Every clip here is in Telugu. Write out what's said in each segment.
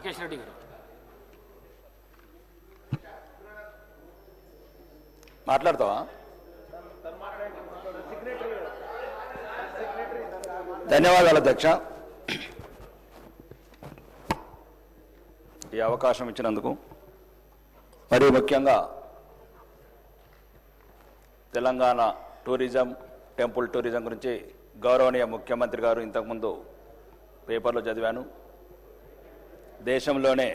రాకేష్ రెడ్డి గారు మాట్లాడతావా? ధన్యవాదాలు అధ్యక్ష, ఈ అవకాశం ఇచ్చినందుకు. మరి ముఖ్యంగా తెలంగాణ టూరిజం, టెంపుల్ టూరిజం గురించి గౌరవనీయ ముఖ్యమంత్రి గారు ఇంతకుముందు పేపర్లో చదివాను. దేశంలోనే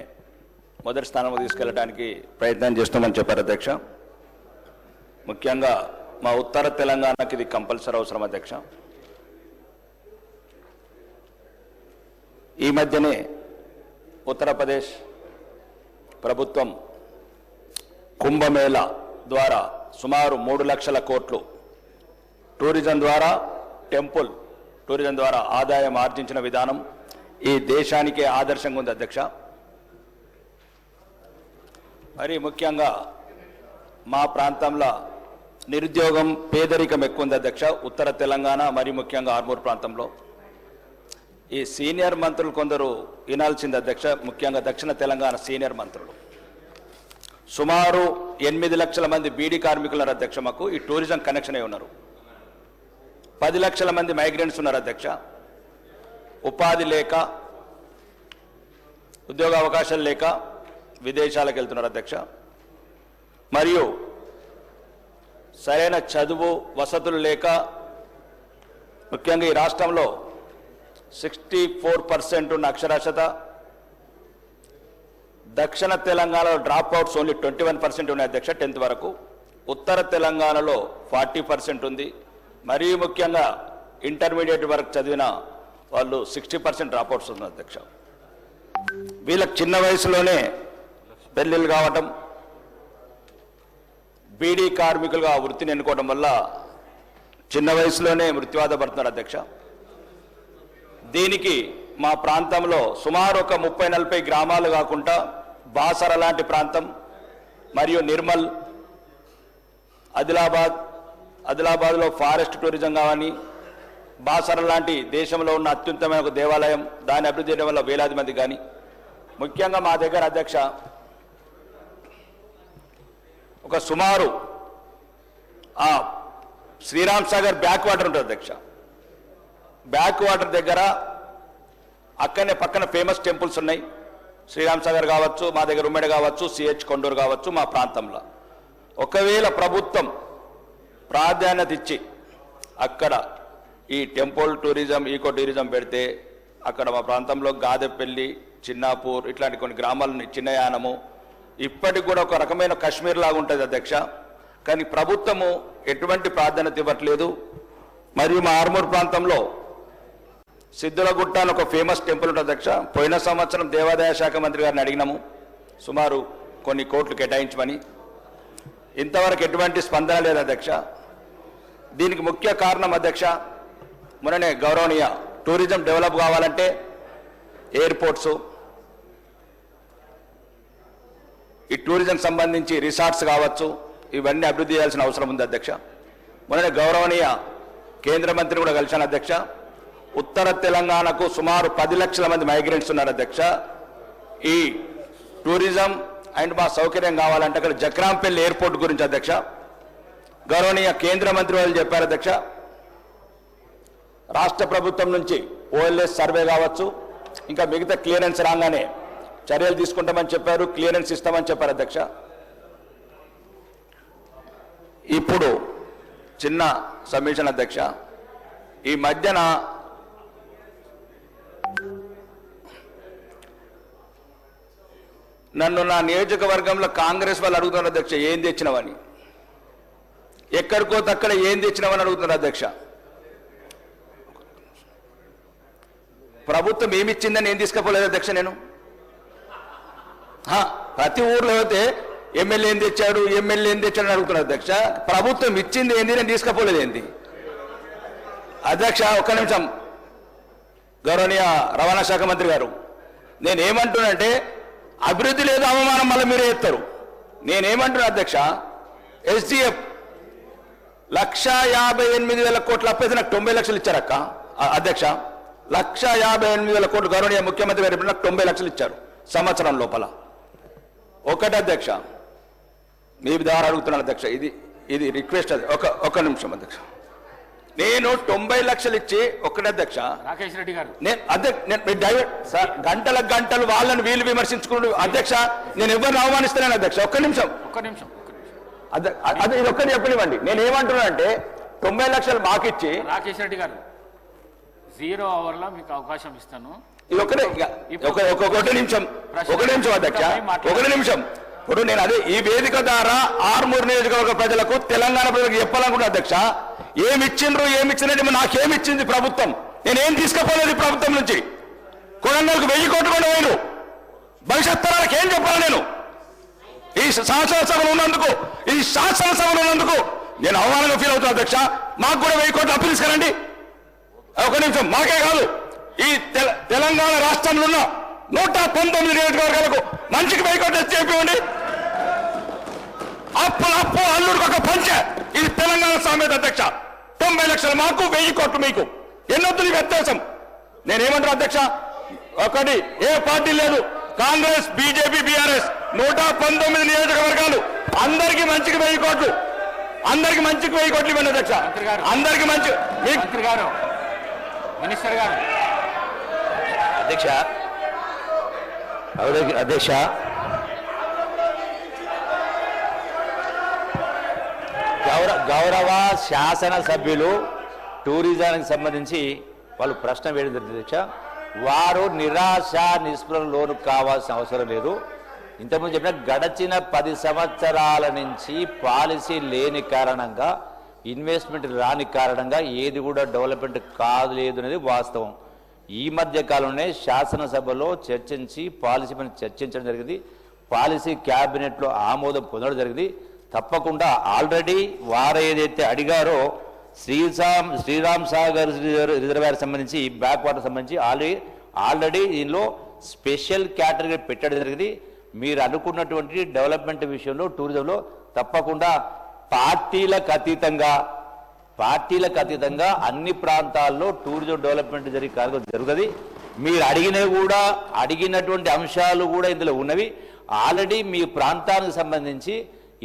మొదటి స్థానంలో తీసుకెళ్ళడానికి ప్రయత్నం చేస్తామని చెప్పారు అధ్యక్ష. ముఖ్యంగా మా ఉత్తర తెలంగాణకి ఇది కంపల్సరీ అవసరం అధ్యక్ష. ఈ మధ్యనే ఉత్తరప్రదేశ్ ప్రభుత్వం కుంభమేళా ద్వారా సుమారు 3 లక్షల కోట్లు టూరిజం ద్వారా, టెంపుల్ టూరిజం ద్వారా ఆదాయం ఆర్జించిన విధానం ఈ దేశానికే ఆదర్శంగా ఉంది అధ్యక్ష. మరి ముఖ్యంగా మా ప్రాంతంలో నిరుద్యోగం, పేదరికం ఎక్కువ ఉంది అధ్యక్ష. ఉత్తర తెలంగాణ మరి ముఖ్యంగా ఆర్మూర్ ప్రాంతంలో ఈ సీనియర్ మంత్రులు కొందరు వినాల్సింది అధ్యక్ష. ముఖ్యంగా దక్షిణ తెలంగాణ సీనియర్ మంత్రులు సుమారు 8 లక్షల మంది బీడీ కార్మికులు ఉన్నారు అధ్యక్ష. మాకు ఈ టూరిజం కనెక్షన్ అయి ఉన్నారు. 10 లక్షల మంది మైగ్రెంట్స్ ఉన్నారు అధ్యక్ష. ఉపాధి లేక, ఉద్యోగ అవకాశాలు లేక విదేశాలకు వెళ్తున్నారు అధ్యక్ష. మరియు సరైన చదువు, వసతులు లేక ముఖ్యంగా ఈ రాష్ట్రంలో 64% ఉన్న అక్షరాస్యత, దక్షిణ తెలంగాణలో డ్రాప్ అవుట్స్ ఓన్లీ 21% ఉన్నాయి అధ్యక్ష 10th వరకు. ఉత్తర తెలంగాణలో 40% ఉంది. మరీ ముఖ్యంగా ఇంటర్మీడియట్ వరకు చదివిన వాళ్ళు 60% డ్రాప్ అవుట్స్ ఉంది అధ్యక్ష. వీళ్ళకి చిన్న వయసులోనే పెళ్ళిళ్ళు కావటం, బీడీ కార్మికులుగా వృత్తిని ఎన్నుకోవడం వల్ల చిన్న వయసులోనే మృత్యువాత పడుతున్నారు అధ్యక్ష. దీనికి మా ప్రాంతంలో సుమారు ఒక 30-40 గ్రామాలు కాకుండా బాసర లాంటి ప్రాంతం మరియు నిర్మల్, ఆదిలాబాద్లో ఫారెస్ట్ టూరిజం కావని, బాసర లాంటి దేశంలో ఉన్న అత్యుత్తమైన ఒక దేవాలయం, దాన్ని అభివృద్ధి చేయడం వల్ల వేలాది మంది కానీ, ముఖ్యంగా మా దగ్గర అధ్యక్ష ఒక సుమారు శ్రీరామ్ సాగర్ బ్యాక్ వాటర్ ఉంటుంది అధ్యక్ష. బ్యాక్ వాటర్ దగ్గర అక్కడనే పక్కన ఫేమస్ టెంపుల్స్ ఉన్నాయి. శ్రీరామ్ సాగర్ కావచ్చు, మా దగ్గర ఉమ్మడి కావచ్చు, సిహెచ్ కొండూరు కావచ్చు. మా ప్రాంతంలో ఒకవేళ ప్రభుత్వం ప్రాధాన్యత ఇచ్చి అక్కడ ఈ టెంపుల్ టూరిజం, ఈకో టూరిజం పెడితే అక్కడ మా ప్రాంతంలో గాదెపల్లి, చిన్నాపూర్ ఇట్లాంటి కొన్ని గ్రామాలని, చిన్నయానము ఇప్పటికి కూడా ఒక రకమైన కాశ్మీర్ లాగా ఉంటుంది అధ్యక్ష. కానీ ప్రభుత్వము ఎటువంటి ప్రాధాన్యత ఇవ్వట్లేదు. మరియు మా ఆర్మూర్ ప్రాంతంలో సిద్ధులగుట్ట అని ఒక ఫేమస్ టెంపుల్ ఉంటుంది అధ్యక్ష. పోయిన సంవత్సరం దేవాదాయ శాఖ మంత్రి గారిని అడిగినాము సుమారు కొన్ని కోట్లు కేటాయించమని. ఇంతవరకు ఎటువంటి స్పందన లేదు అధ్యక్ష. దీనికి ముఖ్య కారణం అధ్యక్ష, మొన్ననే గౌరవనీయ టూరిజం డెవలప్ కావాలంటే ఎయిర్పోర్ట్స్, ఈ టూరిజం సంబంధించి రిసార్ట్స్ కావచ్చు, ఇవన్నీ అభివృద్ధి చేయాల్సిన అవసరం ఉంది అధ్యక్ష. మొన్ననే గౌరవనీయ కేంద్ర మంత్రి కూడా కలిశాను అధ్యక్ష. ఉత్తర తెలంగాణకు సుమారు 10 లక్షల మంది మైగ్రెంట్స్ ఉన్నారు అధ్యక్ష. ఈ టూరిజం అండ్ మా సౌకర్యం కావాలంటే అక్కడ జక్రాంపల్లి ఎయిర్పోర్ట్ గురించి అధ్యక్ష గౌరవనీయ కేంద్ర మంత్రి వాళ్ళు చెప్పారు అధ్యక్ష. రాష్ట్ర ప్రభుత్వం నుంచి ఓఎల్ఎస్ సర్వే కావచ్చు, ఇంకా మిగతా క్లియరెన్స్ రాగానే చర్యలు తీసుకుంటామని చెప్పారు, క్లియరెన్స్ ఇస్తామని చెప్పారు అధ్యక్ష. ఇప్పుడు చిన్న సబ్మిషన్ అధ్యక్ష, ఈ మధ్యన నన్ను నా నియోజకవర్గంలో కాంగ్రెస్ వాళ్ళు అడుగుతున్నారు అధ్యక్ష, ఏం తెచ్చినవని. ఎక్కడికో తక్కడ ఏం తెచ్చినవని అడుగుతున్నారు అధ్యక్ష. ప్రభుత్వం ఏమిచ్చిందని ఏం తీసుకపోలేదు అధ్యక్ష. నేను ప్రతి ఊర్లో అయితే ఎమ్మెల్యే ఏం తెచ్చాడు, ఎమ్మెల్యే ఏం తెచ్చాడు అని అడుగుతున్నారు అధ్యక్ష. ప్రభుత్వం ఇచ్చింది ఏంది, నేను తీసుకపోలేదు ఏంది అధ్యక్ష. ఒక్క నిమిషం గౌరవనీయ రవాణా శాఖ మంత్రి గారు, నేనేమంటున్నానంటే అభివృద్ధి లేదు, అవమానం మళ్ళీ మీరే ఎత్తారు. నేనేమంటున్నా అధ్యక్ష, ఎస్డిఎఫ్ 1,58,000 కోట్ల అప్పైతే నాకు 90 లక్షలు ఇచ్చారక్క అధ్యక్ష. 1,58,000 కోట్లు గౌరవనీయ ముఖ్యమంత్రి గారు నాకు 90 లక్షలు ఇచ్చారు. సంవత్సరం లోపల. ఒకటి అధ్యక్ష, మీ ద్వారా అడుగుతున్నాను అధ్యక్ష, ఇది రిక్వెస్ట్. ఒక నిమిషం అధ్యక్ష. నేను 90 లక్షలు ఇచ్చి ఒకటి అధ్యక్ష రాకేష్ రెడ్డి గారు, సార్ గంటలు వాళ్ళని వీళ్ళు విమర్శించుకుంటూ అధ్యక్ష, నేను ఎవరిని ఆహ్వానిస్తున్నాను అధ్యక్ష. ఒక్క నిమిషం ఇది ఒక్కటి చెప్పనివ్వండి. నేను ఏమంటున్నా అంటే 90 లక్షలు మాకిచ్చి రాకేష్ రెడ్డి గారు 0 అవర్లో మీకు అవకాశం ఇస్తాను. ఇది ఒకటి నిమిషం అధ్యక్ష, ఒకటి నిమిషం. ఇప్పుడు నేను అదే ఈ వేదిక ద్వారా ఆర్మూరు నియోజకవర్గ ప్రజలకు, తెలంగాణ ప్రజలకు చెప్పాలనుకుంటున్నా అధ్యక్ష. ఏమిచ్చినట్టు నాకేమిచ్చింది ప్రభుత్వం? నేనేం తీసుకుపోలేదు ప్రభుత్వం నుంచి. కొడంగల్కు 1000 కోట్లు కూడా పోయిను. భవిష్యత్ తరాలకు ఏం చెప్పాలి నేను? ఈ శాసనసభలు ఉన్నందుకు నేను అవమానంగా ఫీల్ అవుతున్నా అధ్యక్ష. మాకు కూడా 1000 కోట్లు అప్పు తీసుకురండి. ఒక నిమిషం, మాకే కాదు, ఈ తెలంగాణ రాష్ట్రంలో ఉన్న 119 నియోజకవర్గాలకు మంచికి 1000 కోట్లు తెచ్చి చెప్పివ్వండి. అప్పు అల్లుడికి ఒక పంచ. ఇది తెలంగాణ సామెత అధ్యక్ష. 90 లక్షలు మాకు, 1000 కోట్లు మీకు. ఎన్నొద్దు వ్యత్యాసం? నేనేమంటాను అధ్యక్ష, ఒకటి ఏ పార్టీ లేదు, కాంగ్రెస్, బీజేపీ, బీఆర్ఎస్ 119 నియోజకవర్గాలు అందరికి మంచికి 1000 కోట్లు, అందరికి మంచికి 1000 కోట్లు ఇవ్వండి అధ్యక్ష. అందరికి మంచి. మంత్రి గారు, మినిస్టర్ గారు. అధ్యక్ష గౌరవ శాసనసభ్యులు టూరిజానికి సంబంధించి వాళ్ళు ప్రశ్న వేయడం అధ్యక్ష. వారు నిరాశ నిస్పృహకు లోను కావాల్సిన అవసరం లేదు. ఇంతకుముందు చెప్పిన గడచిన 10 సంవత్సరాల నుంచి పాలసీ లేని కారణంగా, ఇన్వెస్ట్మెంట్ రాని కారణంగా ఏది కూడా డెవలప్మెంట్ కాలేదు అనేది వాస్తవం. ఈ మధ్య కాలంలోనే శాసనసభలో చర్చించి పాలసీ పైన చర్చించడం జరిగింది. పాలసీ క్యాబినెట్లో ఆమోదం పొందడం జరిగింది. తప్పకుండా ఆల్రెడీ వారు ఏదైతే అడిగారో శ్రీరామ్ సాగర్ రిజర్వాయర్ సంబంధించి, బ్యాక్ వాటర్ సంబంధించి ఆల్రెడీ దీనిలో స్పెషల్ కేటగిరీ పెట్టడం జరిగింది. మీరు అనుకున్నటువంటి డెవలప్మెంట్ విషయంలో, టూరిజంలో తప్పకుండా పార్టీలకు అతీతంగా అన్ని ప్రాంతాల్లో టూరిజం డెవలప్మెంట్ జరుగుతుంది. మీరు అడిగినటువంటి అంశాలు కూడా ఇందులో ఉన్నవి. ఆల్రెడీ మీ ప్రాంతానికి సంబంధించి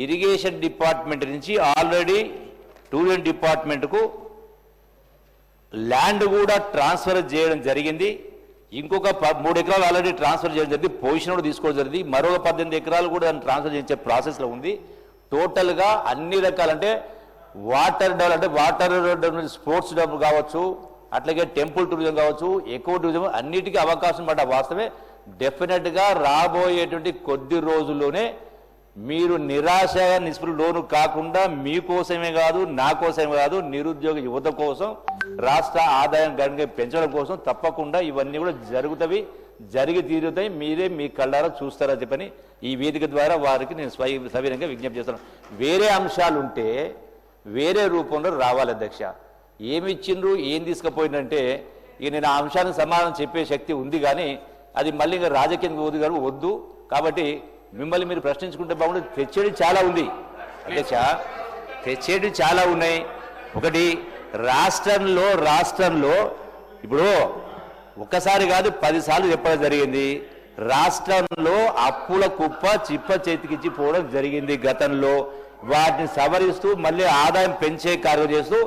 ఇరిగేషన్ డిపార్ట్మెంట్ నుంచి ఆల్రెడీ టూరిజం డిపార్ట్మెంట్కు ల్యాండ్ కూడా ట్రాన్స్ఫర్ చేయడం జరిగింది. ఇంకొక 3 ఎకరాలు ఆల్రెడీ ట్రాన్స్ఫర్ చేయడం జరిగింది. పొజిషన్ కూడా తీసుకోవడం జరిగింది. మరో 18 ఎకరాలు కూడా దాన్ని ట్రాన్స్ఫర్ చేసే ప్రాసెస్లో ఉంది. టోటల్గా అన్ని రకాలంటే వాటర్ డెవలప్మెంట్, స్పోర్ట్స్ డెవలప్ కావచ్చు, అట్లాగే టెంపుల్ టూరిజం కావచ్చు, ఎకో టూరిజం, అన్నిటికీ అవకాశం పడ్డ వాస్తవమే. డెఫినెట్గా రాబోయేటువంటి కొద్ది రోజుల్లోనే మీరు నిరాశ నిస్పృహకు లోను కాకుండా మీకోసమే కాదు, నా కోసమే కాదు, నిరుద్యోగ యువత కోసం, రాష్ట్ర ఆదాయం గణనీయంగా పెంచడం కోసం తప్పకుండా ఇవన్నీ కూడా జరిగి తీరుతాయి. మీరే మీ కళ్ళారా చూస్తారని చెప్పని ఈ వేదిక ద్వారా వారికి నేను సవినంగా విజ్ఞప్తి చేస్తున్నాను. వేరే అంశాలుంటే వేరే రూపంలో రావాలి అధ్యక్ష. ఏమిచ్చిండ్రు, ఏం తీసుకుపోయిందంటే ఇక నేను ఆ అంశానికి సమాధానం చెప్పే శక్తి ఉంది, కానీ అది మళ్ళీ ఇంకా రాజకీయంగా వద్దు. కాబట్టి మిమ్మల్ని మీరు ప్రశ్నించుకుంటే బాగుంటుంది. తెచ్చేది చాలా ఉంది అధ్యక్ష, తెచ్చేది చాలా ఉన్నాయి. ఒకటి రాష్ట్రంలో ఇప్పుడు ఒక్కసారి కాదు 10 సార్లు చెప్పడం జరిగింది. రాష్ట్రంలో అప్పుల కుప్ప చిప్ప చేతికిచ్చి పోవడం జరిగింది గతంలో. వాటిని సవరిస్తూ మళ్ళీ ఆదాయం పెంచే కార్యం చేస్తూ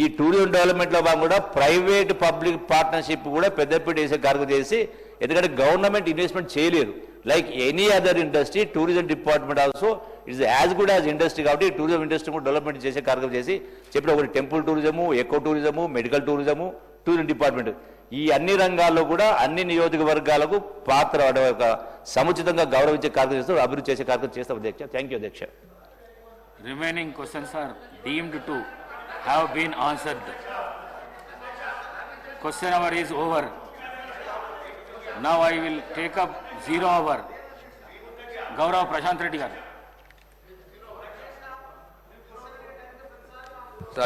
ఈ టూరిజం డెవలప్మెంట్లో భాగంగా కూడా ప్రైవేట్ పబ్లిక్ పార్ట్నర్షిప్ కూడా పెద్దపీట వేసే కార్యం చేసి, ఎందుకంటే గవర్నమెంట్ ఇన్వెస్ట్మెంట్ చేయలేదు. Like any other industry, tourism department also it's as good as industry. కాబట్టి టూరిజం ఇండస్ట్రీ కూడా డెవలప్మెంట్ చేసే కార్యక్రమం చేసి చెప్పిన ఒకటి temple tourism, eco tourism, medical tourism, tourism department, ఈ అన్ని రంగాల్లో కూడా అన్ని నియోజకవర్గాలకు పాత్ర సముచితంగా గౌరవించే కార్యక్రమం చేస్తూ అభివృద్ధి చేసే కార్యక్రమం చేస్తాం అధ్యక్ష. థ్యాంక్ యూ అధ్యక్ష. Remaining questions are deemed to have been answered. Question hour is over. Now I will take up 0 hour. Gaurav Prashant Reddy garu.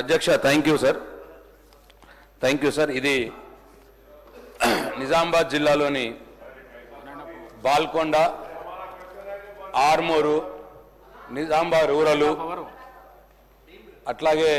అధ్యక్ష, థ్యాంక్ యూ సార్. ఇది నిజామాబాద్ జిల్లాలోని బాల్కొండ, ఆర్మూరు, నిజామాబాద్ రూరల్, అట్లాగే